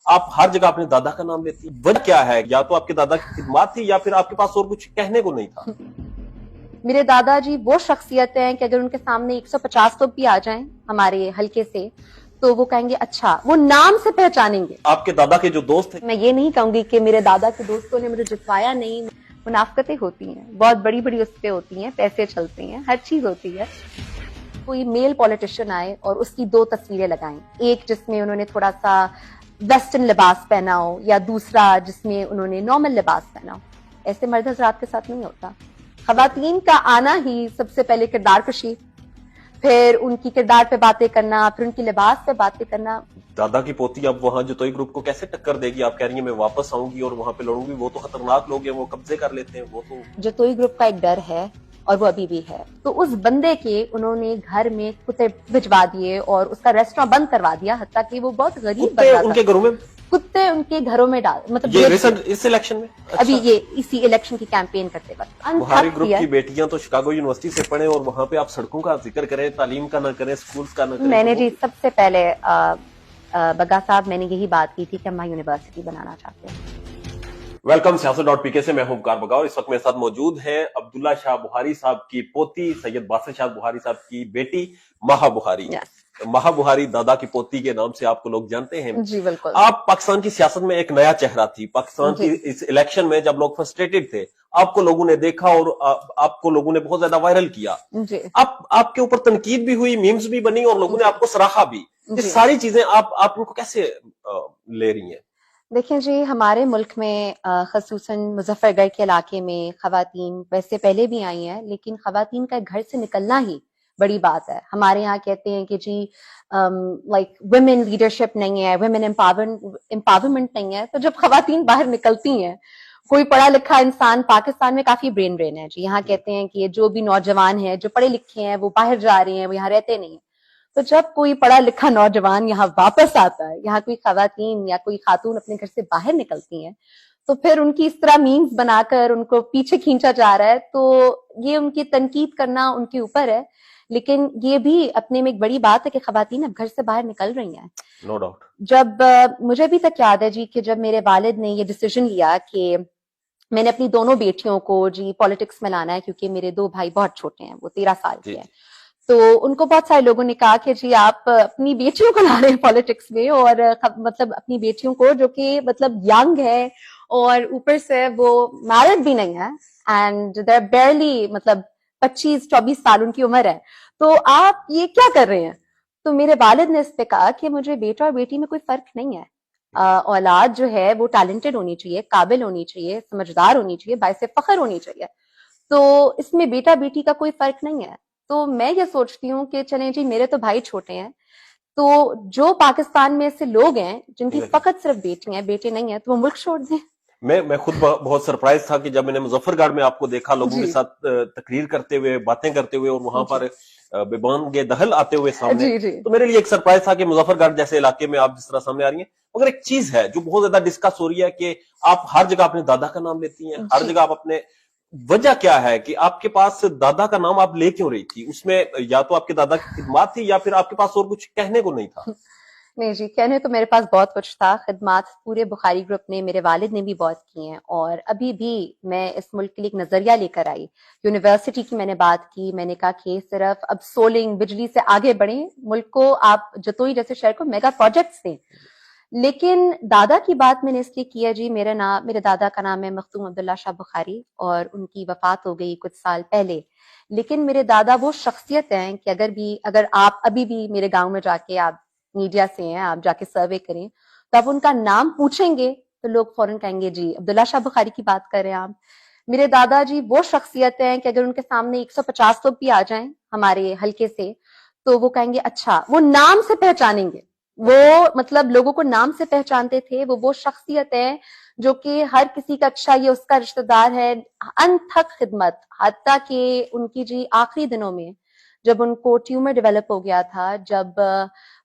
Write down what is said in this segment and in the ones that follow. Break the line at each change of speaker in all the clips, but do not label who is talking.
आप हर जगह अपने दादा का नाम लेती हैं, वजह क्या है? या तो आपके दादा की खिदमत थी या फिर आपके पास और कुछ कहने को नहीं था?
मेरे दादाजी वो शख्सियत हैं कि अगर उनके सामने 150 लोग भी आ जाएं हमारे हल्के से, तो वो कहेंगे अच्छा, वो नाम से पहचानेंगे।
आपके दादा के जो दोस्त थे,
मैं ये नहीं कहूंगी कि मेरे दादा के दोस्तों ने मुझे जितवाया नहीं। मुनाफकतें होती हैं, बहुत बड़ी बड़ी उस पे होती हैं, पैसे चलते हैं, हर चीज होती है। कोई मेल पॉलिटिशियन आए और उसकी 2 तस्वीरें लगाएं, एक जिसमें उन्होंने थोड़ा सा वेस्टर्न लिबास पहना हो या दूसरा जिसमें उन्होंने नॉर्मल लिबास पहना हो। ऐसे मर्द हजरात के साथ नहीं होता। खवातीन का आना ही सबसे पहले किरदार कशी, फिर उनकी किरदार पे बातें करना, फिर उनकी लिबास पे बातें करना।
दादा की पोती अब वहां जतोई ग्रुप को कैसे टक्कर देगी? आप कह रही हैं मैं वापस आऊंगी और वहां पे लड़ूंगी, वो तो खतरनाक लोग हैं, वो कब्जे कर लेते हैं, वो तो।
जतोई ग्रुप का एक डर है और वो अभी भी है। तो उस बंदे के उन्होंने घर में कुत्ते भिजवा दिए और उसका रेस्टोरेंट बंद करवा दिया, हत्ता कि वो बहुत गरीब बन रहा था।
उनके घरों में
कुत्ते उनके घरों में डाल, मतलब
ये रिसेंट इस इलेक्शन में? अच्छा।
अभी ये इसी इलेक्शन की कैंपेन करते वक्त
बुहारी ग्रुप की बेटियां तो शिकागो यूनिवर्सिटी से पढ़े और वहां पे आप सड़कों का जिक्र करें, तालीम का ना करें, स्कूल्स का ना करें।
मैंने जी सबसे पहले बग्गा साहब, मैंने यही बात की थी कि हम यूनिवर्सिटी बनाना चाहते हैं।
वेलकम सियासत.pk से मैं हूं उपकार बगा और इस वक्त मेरे साथ मौजूद है अब्दुल्ला शाह बुहारी साहब की पोती सैयद बासित शाह बुहारी साहब की बेटी महा बुहारी। महा बुहारी दादा की पोती के नाम से आपको लोग जानते हैं।
जी बिल्कुल।
आप पाकिस्तान की सियासत में एक नया चेहरा थी। पाकिस्तान की इस इलेक्शन में जब लोग फ्रस्ट्रेटेड थे, आपको लोगों ने देखा और आपको लोगों ने बहुत ज्यादा वायरल किया। आपके ऊपर तनकीद भी हुई, मीम्स भी बनी और लोगों ने आपको सराहा भी। ये सारी चीजें आप उनको कैसे ले रही हैं?
देखिए जी, हमारे मुल्क में खसूसन मुजफ्फरगढ़ के इलाके में खवातीन वैसे पहले भी आई हैं, लेकिन खवातीन का घर से निकलना ही बड़ी बात है। हमारे यहाँ कहते हैं कि जी लाइक वुमेन लीडरशिप नहीं है, वुमेन एम्पावरमेंट नहीं है। तो जब खवातीन बाहर निकलती हैं, कोई पढ़ा लिखा इंसान, पाकिस्तान में काफी ब्रेन ड्रेन है जी। यहाँ कहते हैं कि जो भी नौजवान है, जो पढ़े लिखे हैं, वो बाहर जा रहे हैं, वो यहाँ रहते नहीं है। तो जब कोई पढ़ा लिखा नौजवान यहाँ वापस आता है, यहाँ कोई खवातीन या कोई खातून अपने घर से बाहर निकलती हैं, तो फिर उनकी इस तरह मीम्स बनाकर उनको पीछे खींचा जा रहा है। तो ये उनकी तनकीद करना उनके ऊपर है, लेकिन ये भी अपने में एक बड़ी बात है कि खवातीन अब घर से बाहर निकल रही हैं।
No doubt.
जब मुझे अभी तक याद है जी कि जब मेरे वालिद ने ये डिसीजन लिया कि मैंने अपनी दोनों बेटियों को जी पॉलिटिक्स में लाना है, क्योंकि मेरे 2 भाई बहुत छोटे हैं, वो 13 साल के हैं। तो उनको बहुत सारे लोगों ने कहा कि जी आप अपनी बेटियों को ला रहे हैं पॉलिटिक्स में, और मतलब अपनी बेटियों को जो कि मतलब यंग है और ऊपर से वो मैरिड भी नहीं है, एंड दे आर बेयरली मतलब 25-24 साल उनकी उम्र है, तो आप ये क्या कर रहे हैं? तो मेरे वालिद ने इस पे कहा कि मुझे बेटा और बेटी में कोई फर्क नहीं है। औलाद जो है वो टैलेंटेड होनी चाहिए, काबिल होनी चाहिए, समझदार होनी चाहिए, बाइसे फख्र होनी चाहिए। तो इसमें बेटा बेटी का कोई फर्क नहीं है। तो मैं ये सोचती हूँ कि चलें जी, मेरे तो भाई छोटे हैं, तो जो पाकिस्तान में ऐसे लोग हैं जिनकी फकत सिर्फ बेटियां हैं, बेटे नहीं है, तो वो मुल्क छोड़ दें।
मैं खुद बहुत सरप्राइज था कि जब मैंने मुजफ्फरगढ़ में आपको देखा लोगों के साथ तकरीर करते हुए, बातें करते हुए और वहां पर बेबान दहल आते हुए सामने, तो मेरे लिए एक सरप्राइज था कि मुजफ्फरगढ़ जैसे इलाके में आप जिस तरह सामने आ रही हैं। मगर एक चीज है जो बहुत ज्यादा डिस्कस हो रही है कि आप हर जगह अपने दादा का नाम लेती हैं, हर जगह आप अपने, वजह क्या है कि आपके पास दादा का नाम आप ले क्यों रही थी? उसमें या तो आपके दादा की खिदमत थी या फिर आपके पास और कुछ कहने को नहीं था?
नहीं जी, कहने तो मेरे पास बहुत कुछ था। खिदमत पूरे बुखारी ग्रुप ने, मेरे वालिद ने भी बहुत की हैं, और अभी भी मैं इस मुल्क के लिए एक नजरिया लेकर आई। यूनिवर्सिटी की मैंने बात की, मैंने कहा कि सिर्फ अब सोलिंग बिजली से आगे बढ़े, मुल्क को आप जतोई जैसे शहर को मेगा प्रोजेक्ट्स दें। लेकिन दादा की बात मैंने इसलिए किया जी, मेरे दादा का नाम है मखदूम अब्दुल्ला शाह बुखारी, और उनकी वफात हो गई कुछ साल पहले। लेकिन मेरे दादा वो शख्सियत हैं कि अगर आप अभी भी मेरे गांव में जाके, आप मीडिया से हैं, आप जाके सर्वे करें, तो आप उनका नाम पूछेंगे तो लोग फौरन कहेंगे जी अब्दुल्ला शाह बुखारी की बात कर रहे हैं आप। मेरे दादाजी वो शख्सियत हैं कि अगर उनके सामने 150 लोग भी आ जाएं हमारे हल्के से, तो वो कहेंगे अच्छा, वो नाम से पहचानेंगे। वो मतलब लोगों को नाम से पहचानते थे। वो शख्सियत है जो कि हर किसी का अच्छा, ये उसका रिश्तेदार है, अनथक खिदमत। हत्ता कि उनकी जी आखिरी दिनों में जब उनको ट्यूमर डेवलप हो गया था, जब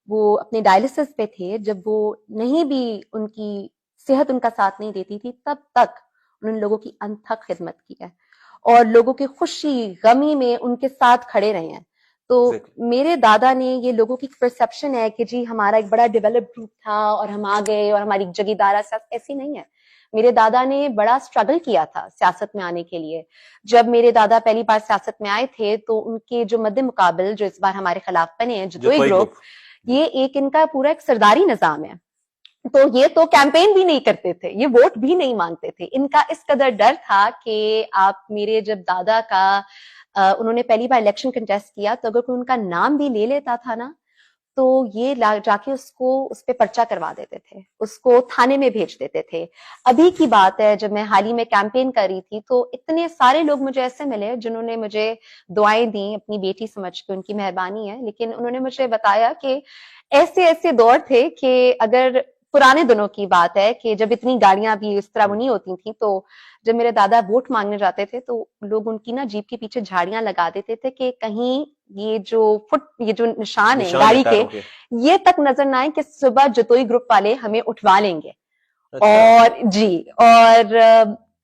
वो अपने डायलिसिस पे थे, जब वो नहीं भी, उनकी सेहत उनका साथ नहीं देती थी, तब तक उन लोगों की अनथक खिदमत की है और लोगों की खुशी गमी में उनके साथ खड़े रहे हैं। तो मेरे दादा ने, ये लोगों की परसेप्शन है कि जी हमारा एक बड़ा डेवलप्ड ग्रुप था और हम आ गए और हमारी जगीरदारा सियासत, ऐसी नहीं है। मेरे दादा ने बड़ा स्ट्रगल किया था सियासत में आने के लिए। जब मेरे दादा पहली बार सियासत में आए थे तो उनके जो मद्दे मुकाबिल जो इस बार हमारे खिलाफ बने हैं जतोई ग्रुप, ये एक इनका पूरा एक सरदारी निजाम है। तो ये तो कैंपेन भी नहीं करते थे, ये वोट भी नहीं मांगते थे। इनका इस कदर डर था कि आप मेरे जब दादा का उन्होंने पहली बार इलेक्शन कंटेस्ट किया तो अगर कोई उनका नाम भी ले लेता था ना तो ये जाके उसको उस पे पर्चा करवा देते थे, उसको थाने में भेज देते थे। अभी की बात है, जब मैं हाल ही में कैंपेन कर रही थी तो इतने सारे लोग मुझे ऐसे मिले जिन्होंने मुझे दुआएं दी, अपनी बेटी समझ के, उनकी मेहरबानी है। लेकिन उन्होंने मुझे बताया कि ऐसे ऐसे दौर थे कि अगर पुराने दिनों की बात है कि जब इतनी गाड़ियां भी इस तरह नहीं होती थी, तो जब मेरे दादा वोट मांगने जाते थे तो लोग उनकी ना जीप के पीछे झाड़ियां लगा देते थे कि कहीं ये जो निशान है गाड़ी के, ये तक नजर ना आए कि सुबह जतोई ग्रुप वाले हमें उठवा लेंगे। अच्छा। और जी,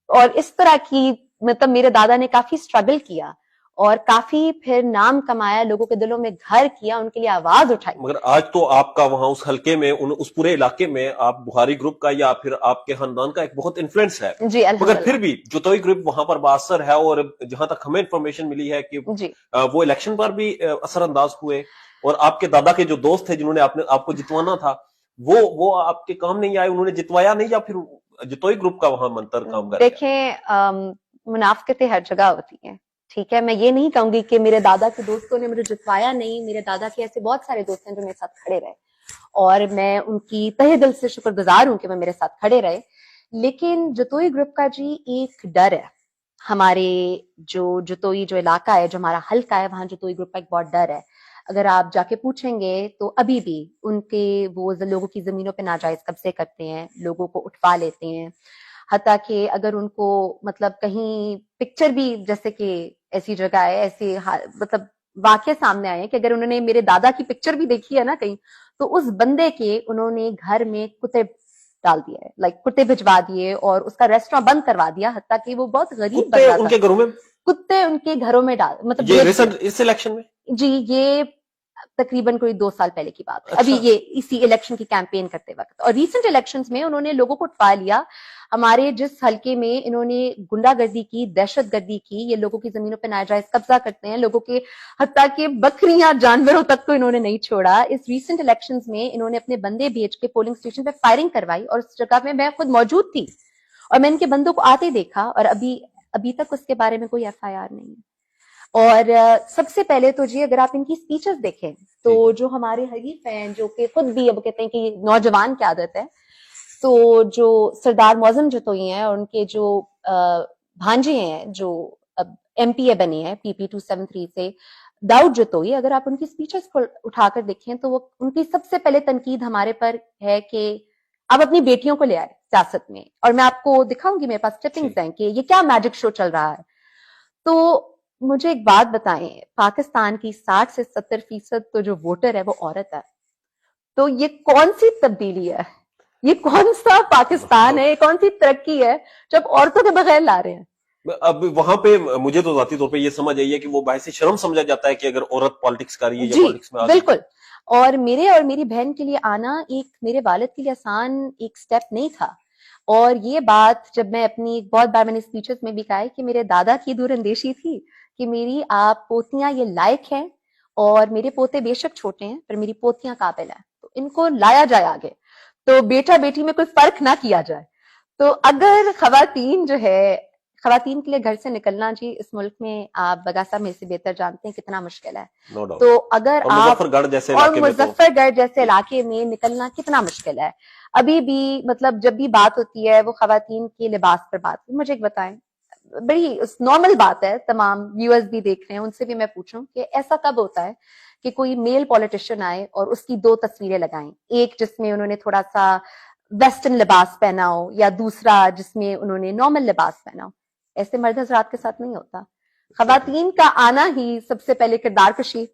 और इस तरह की, मतलब मेरे दादा ने काफी स्ट्रगल किया और काफी फिर नाम कमाया, लोगों के दिलों में घर किया, उनके लिए आवाज उठाई।
मगर आज तो आपका वहां उस हलके में, उस पूरे इलाके में आप बुखारी ग्रुप का या फिर आपके खानदान का एक बहुत इन्फ्लुएंस है
जी,
मगर फिर भी जतोई ग्रुप वहां पर बाअसर है और जहां तक हमें इन्फॉर्मेशन मिली है कि वो इलेक्शन पर भी असरअंदाज हुए और आपके दादा के जो दोस्त थे जिन्होंने आपको जितवाना था वो आपके काम नहीं आए, उन्होंने जितवाया नहीं, या फिर जतोई ग्रुप का वहां मंतर काम कर?
देखें, मुनाफिकतें हर जगह होती हैं, ठीक है। मैं ये नहीं कहूंगी कि मेरे दादा के दोस्तों ने मुझे जितवाया नहीं, मेरे दादा के ऐसे बहुत सारे दोस्त हैं जो मेरे साथ खड़े रहे और मैं उनकी तहे दिल से शुक्रगुजार हूं कि वो मेरे साथ खड़े रहे। लेकिन जतोई ग्रुप का जी एक डर है, हमारे जो जतोई जो इलाका है, जो हमारा हल्का है, वहां जतोई ग्रुप का एक बहुत डर है। अगर आप जाके पूछेंगे तो अभी भी उनके वो लोगों की जमीनों पे नाजायज कब्जे करते हैं, लोगों को उठवा लेते हैं। हत्ता कि अगर उनको मतलब कहीं पिक्चर भी, जैसे कि ऐसी जगह है, ऐसे मतलब वाक्य सामने आए हैं कि अगर उन्होंने मेरे दादा की पिक्चर भी देखी है ना कहीं, तो उस बंदे के उन्होंने घर में कुत्ते डाल दिया है, लाइक कुत्ते भिजवा दिए और उसका रेस्टोरेंट बंद करवा दिया। हत्ता कि वो बहुत गरीब बंदा था,
उनके घरों में
कुत्ते उनके घरों में डाल, मतलब
ये रिसेंट इस इलेक्शन में
जी, ये तकरीबन कोई 2 साल पहले की बात है।
अच्छा।
अभी ये इसी इलेक्शन की कैंपेन करते वक्त, और रीसेंट इलेक्शंस में उन्होंने लोगों को उठवा लिया। हमारे जिस हल्के में इन्होंने गुंडागर्दी की, दहशतगर्दी की, ये लोगों की जमीनों पर नाजायज कब्जा करते हैं, लोगों के हत्ता के बकरियां जानवरों तक को इन्होंने नहीं छोड़ा। इस रीसेंट इलेक्शंस में इन्होंने अपने बंदे भेज के पोलिंग स्टेशन पे फायरिंग करवाई और उस जगह में मैं खुद मौजूद थी और मैं इनके बंदों को आते देखा और अभी तक उसके बारे में कोई FIR नहीं है। और सबसे पहले तो जी, अगर आप इनकी स्पीचेस देखें तो जो हमारे हरीफ हैं, जो कि खुद भी अब कहते हैं कि नौजवान की आदत है, तो जो सरदार मौजम जतोई हैं और उनके जो भांजे हैं जो अब MPA बने हैं PP 273 से, दाऊद जतोई, अगर आप उनकी स्पीचेस को उठाकर देखें तो वो उनकी सबसे पहले तनकीद हमारे पर है कि आप अपनी बेटियों को ले आए सियासत में। और मैं आपको दिखाऊंगी, मेरे पास क्लिपिंग्स हैं कि ये क्या मैजिक शो चल रहा है। तो मुझे एक बात बताएं, पाकिस्तान की 60 से 70% तो जो वोटर है वो औरत है। तो ये कौन सी तब्दीली है, ये कौन सा पाकिस्तान है, ये कौन सी तरक्की है जब औरतों के बगैर ला रहे हैं।
अब वहां पे मुझे तो जाती तौर पे ये समझ आई है कि वो बाहर शर्म समझा जाता है कि अगर औरत पॉलिटिक्स कर रही है या पॉलिटिक्स में आ गई।
बिल्कुल। और मेरे और मेरी बहन के लिए आना एक, मेरे वालिद के लिए आसान एक स्टेप नहीं था। और ये बात जब मैं अपनी, बहुत बार मैंने स्पीचेस में भी कहा है कि मेरे दादा की दूरअंदेशी थी कि मेरी आप पोतियां ये लायक हैं और मेरे पोते बेशक छोटे हैं पर मेरी पोतियां काबिल हैं, तो इनको लाया जाए आगे, तो बेटा बेटी में कोई फर्क ना किया जाए। तो अगर खवातीन जो है, खवातीन के लिए घर से निकलना जी इस मुल्क में, आप बगा साहब में से बेहतर जानते हैं कितना मुश्किल है। तो अगर आप
मुजफ्फरगढ़ जैसे
इलाके में निकलना कितना मुश्किल है। अभी भी मतलब जब भी बात होती है वो खवातीन के लिबास पर बात, मुझे एक बताएं, बड़ी नॉर्मल बात है, तमाम व्यूअर्स भी देख रहे हैं, उनसे भी मैं पूछूं कि ऐसा कब होता है कि कोई मेल पॉलिटिशियन आए और उसकी 2 तस्वीरें लगाएं, एक जिसमें उन्होंने थोड़ा सा वेस्टर्न लिबास पहना हो या दूसरा जिसमें उन्होंने नॉर्मल लिबास पहना हो। ऐसे मर्द हजरात के साथ नहीं होता। खवातीन का आना ही सबसे पहले किरदार कशी,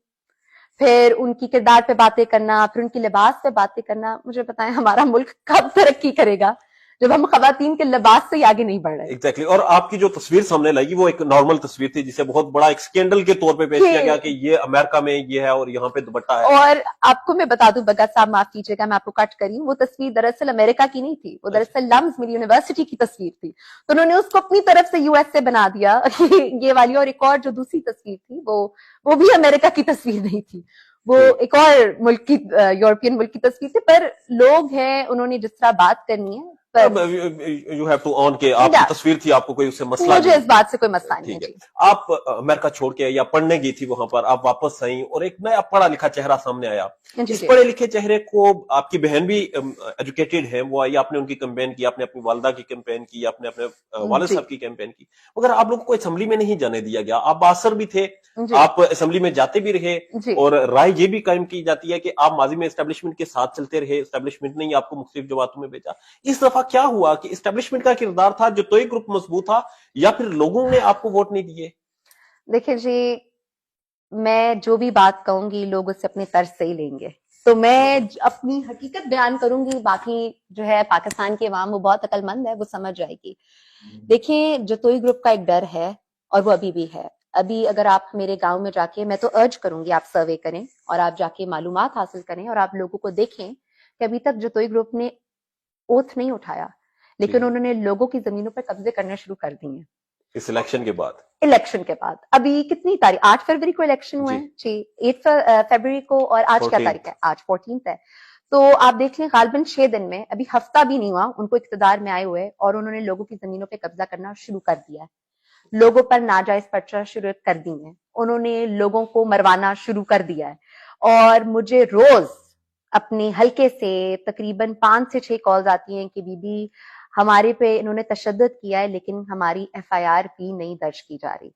फिर उनकी किरदार पे बातें करना, फिर उनकी लिबास पे बातें करना। मुझे बताएं हमारा मुल्क कब तरक्की करेगा जब हम खवातीन के लिबास से ही आगे नहीं बढ़ रहे।
एग्जैक्टली और आपकी जो तस्वीर सामने लगी वो एक नॉर्मल तस्वीर थी जिसे बहुत बड़ा एक स्कैंडल के तौर पे पेश किया गया कि ये अमेरिका में ये है और यहाँ पे दुपट्टा है।
और आपको मैं बता दूं भगत साहब, माफ कीजिएगा मैं आपको कट करी, वो तस्वीर दरअसल अमेरिका की नहीं थी, वो दरअसल लम्स मेरी यूनिवर्सिटी की तस्वीर थी। तो उन्होंने उसको अपनी तरफ से यूएस से बना दिया ये वाली। और एक और जो दूसरी तस्वीर थी वो भी अमेरिका की तस्वीर नहीं थी, वो एक और मुल्क की यूरोपियन मुल्क की तस्वीर थी। पर लोग हैं, उन्होंने जिस तरह बात करनी है,
यू हैव टू ऑन के आपकी तस्वीर थी, आपको कोई उससे मसला
मुझे इस बात से कोई मसला नहीं है।
आप अमेरिका छोड़ के या पढ़ने गई थी वहां पर, आप वापस आई और एक नया पढ़ा लिखा चेहरा सामने आया। इस पढ़े लिखे चेहरे को आपकी बहन भी एजुकेटेड है, वो आई, आपने उनकी कैंपेन की, आपने अपनी वालदा की कैंपेन की, आपने अपने वालिद साहब की कैंपेन की, मगर आप लोगों को असेंबली में नहीं जाने दिया गया। आप बासर भी थे, आप असेंबली में जाते भी रहे और राय ये भी कायम की जाती है कि आप माजी में एस्टेब्लिशमेंट के साथ चलते रहे, एस्टेब्लिशमेंट ने आपको मुख्तलिफ जमातों में भेजा। इस दफा क्या हुआ कि एस्टेब्लिशमेंट का किरदार था, जो तो एक ग्रुप मजबूत था, या फिर लोगों ने आपको वोट नहीं दिए?
देखिए जी, मैं जो भी बात कहूंगी लोग उससे अपने तर्ज से ही लेंगे, तो मैं अपनी हकीकत बयान करूंगी, बाकी जो है पाकिस्तान की अवाम वो बहुत अक्लमंद है, वो समझ जाएगी। देखिए, जतोई ग्रुप का एक डर है और वो अभी भी है। अभी अगर आप मेरे गांव में जाके, मैं तो अर्ज करूंगी आप सर्वे करें और आप जाके मालूमात हासिल करें और आप लोगों को देखें कि अभी तक जतोई ग्रुप ने ओथ नहीं उठाया, लेकिन उन्होंने लोगों की जमीनों पर कब्जे करना शुरू कर दिए हैं
इस इलेक्शन के बाद।
अभी कितनी तारीख, 8 फरवरी को इलेक्शन हुए हैं जी, 8 फरवरी को, और आज क्या तारीख है? आज 14 है। तो आप देख लें गालबन 6 दिन में, अभी हफ्ता भी नहीं हुआ उनको इख्तिदार में आए हुए, और उन्होंने लोगों की जमीनों पे कब्जा करना शुरू कर दिया है, लोगों पर नाजायज पर्चा शुरू कर दी है, उन्होंने लोगों को मरवाना शुरू कर दिया है। और मुझे रोज अपने हल्के से तकरीबन 5 से 6 कॉल्स आती हैं कि बीबी हमारे पे इन्होंने तशद्दुद किया है, लेकिन हमारी एफआईआर भी नहीं दर्ज की जा रही।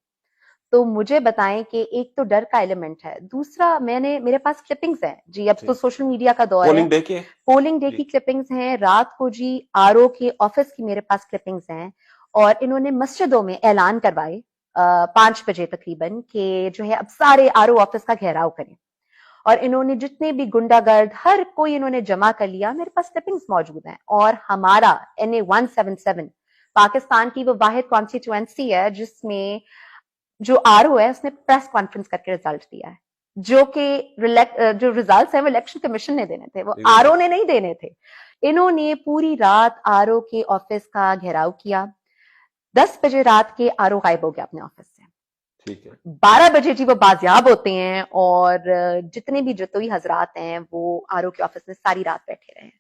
तो मुझे बताएं कि एक तो डर का एलिमेंट है, दूसरा मेरे पास क्लिपिंग्स हैं जी, अब तो सोशल मीडिया का दौर है, पोलिंग डे की क्लिपिंग्स हैं, रात को जी आरओ के ऑफिस की मेरे पास क्लिपिंग्स हैं, और इन्होंने मस्जिदों में ऐलान करवाए 5 बजे तकरीबन कि जो है अब सारे आरओ ऑफिस का घेराव करें, और इन्होंने जितने भी गुंडागर्द हर कोई इन्होंने जमा कर लिया। मेरे पास क्लिपिंग्स मौजूद हैं। और हमारा NA 177 पाकिस्तान की वो वाहिद कॉन्स्टिट्यूएंसी है जिसमें जो आरओ है उसने प्रेस कॉन्फ्रेंस करके रिजल्ट दिया है, जो कि जो रिजल्ट्स हैं वो इलेक्शन कमीशन ने देने थे, वो आरओ ने नहीं देने थे। इन्होंने पूरी रात आरओ के ऑफिस का घेराव किया। 10 बजे रात के आरओ गायब हो गया अपने ऑफिस से।
ठीक है।
12 बजे जी वो बाजियाब होते हैं, और जितने भी जतोई हजरात हैं वो आरओ के ऑफिस में सारी रात बैठे रहे हैं,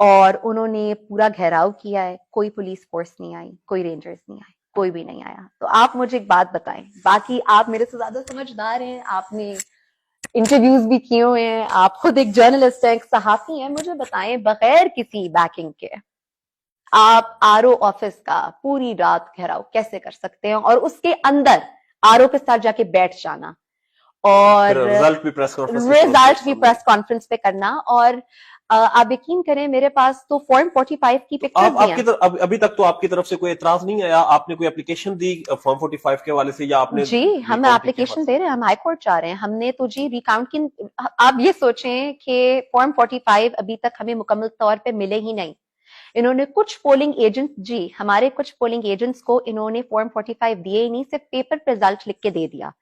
और उन्होंने पूरा घेराव किया है। कोई पुलिस फोर्स नहीं आई, कोई रेंजर्स नहीं आए, कोई भी नहीं आया। तो आप मुझे एक बात बताएं, बाकी आप मेरे से ज्यादा समझदार हैं, आपने इंटरव्यूज भी किए हुए हैं, आप खुद एक जर्नलिस्ट हैं, एक सहाफी हैं, मुझे बताएं बगैर किसी बैकिंग के आप आरओ ऑफिस का पूरी रात घेराव कैसे कर सकते हैं, और उसके अंदर आरओ के साथ जाके बैठ जाना, और
रिजल्ट भी प्रेस
कॉन्फ्रेंस पे करना। और आप यकीन करें मेरे पास तो फॉर्म 45 की पिक्चर्स भी हैं।
अभी तक तो आपकी तरफ से कोई एतराज नहीं आया? आपने कोई एप्लीकेशन दी फॉर्म 45 के हवाले से, या आपने?
जी, हम एप्लीकेशन दे रहे हैं, हम हाई कोर्ट जा रहे हैं। हमने तो जी रिकाउंट की, आप ये सोचें कि फॉर्म 45 अभी तक हमें मुकम्मल तौर पे मिले ही नहीं। इन्होंने कुछ पोलिंग एजेंट जी, हमारे कुछ पोलिंग एजेंट्स को इन्होंने फॉर्म 45 दिए ही नहीं, सिर्फ पेपर पे रिजल्ट लिख के दे दिया।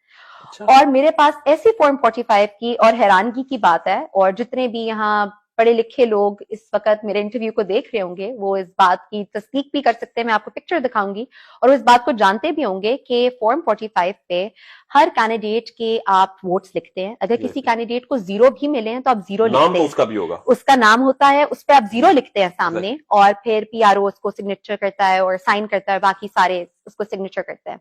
अच्छा। और मेरे पास ऐसी फॉर्म 45 की, और हैरानगी की बात है, और जितने भी यहाँ पढ़े लिखे लोग इस वक्त मेरे इंटरव्यू को देख रहे होंगे वो इस बात की तस्दीक भी कर सकते हैं, मैं आपको पिक्चर दिखाऊंगी, और इस बात को जानते भी होंगे कि फॉर्म 45 पे हर कैंडिडेट के आप वोट्स लिखते हैं। अगर किसी कैंडिडेट को 0 भी मिले हैं तो आप 0 लिखते हैं,
उसका भी होगा,
उसका नाम होता है, उस पर आप 0 लिखते हैं सामने, और फिर PRO उसको सिग्नेचर करता है और साइन करता है, बाकी सारे उसको सिग्नेचर करते हैं।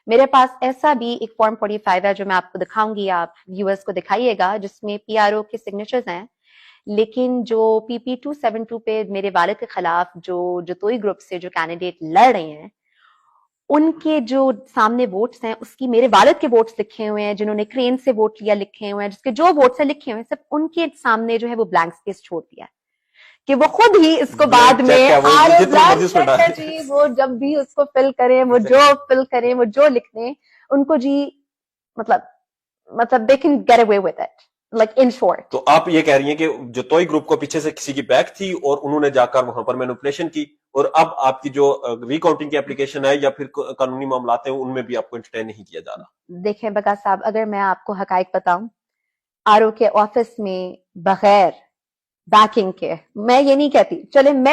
मेरे पास ऐसा भी एक फॉर्म 45 है जो मैं आपको दिखाऊंगी, आप व्यूअर्स को दिखाइएगा, जिसमें PRO के सिग्नेचर्स हैं, लेकिन जो PP 272 पे मेरे वालिद के खिलाफ जो जतोई ग्रुप से जो कैंडिडेट लड़ रहे हैं, उनके जो सामने वोट्स हैं उसकी मेरे वालिद के वोट्स लिखे हुए हैं, जिन्होंने क्रेन से वोट लिया लिखे हुए हैं, जिसके जो वोट्स हैं लिखे हुए हैं, सब उनके सामने जो है वो ब्लैंक स्पेस छोड़ दिया है कि वो खुद ही इसको बाद में जी वो जब भी उसको फिल करें, वो जो फिल करें, वो जो लिख दें, उनको जी मतलब they can get away with it. like in short.
तो आप ये कह रही हैं कि जो तोई ग्रुप को पीछे से किसी की बैक थी और उन्होंने जाकर वहां पर मैनिपुलेशन की, और अब आपकी जो रिकाउंटिंग की एप्लीकेशन है या फिर कानूनी मामलात हैं उनमें भी आपको इंटरटेन नहीं किया जा रहा।
देखें बगा साहब, अगर मैं आपको हकायक बताऊं, आरओ के ऑफिस में बगैर बैकिंग के, मैं ये नहीं कहती, चले मैं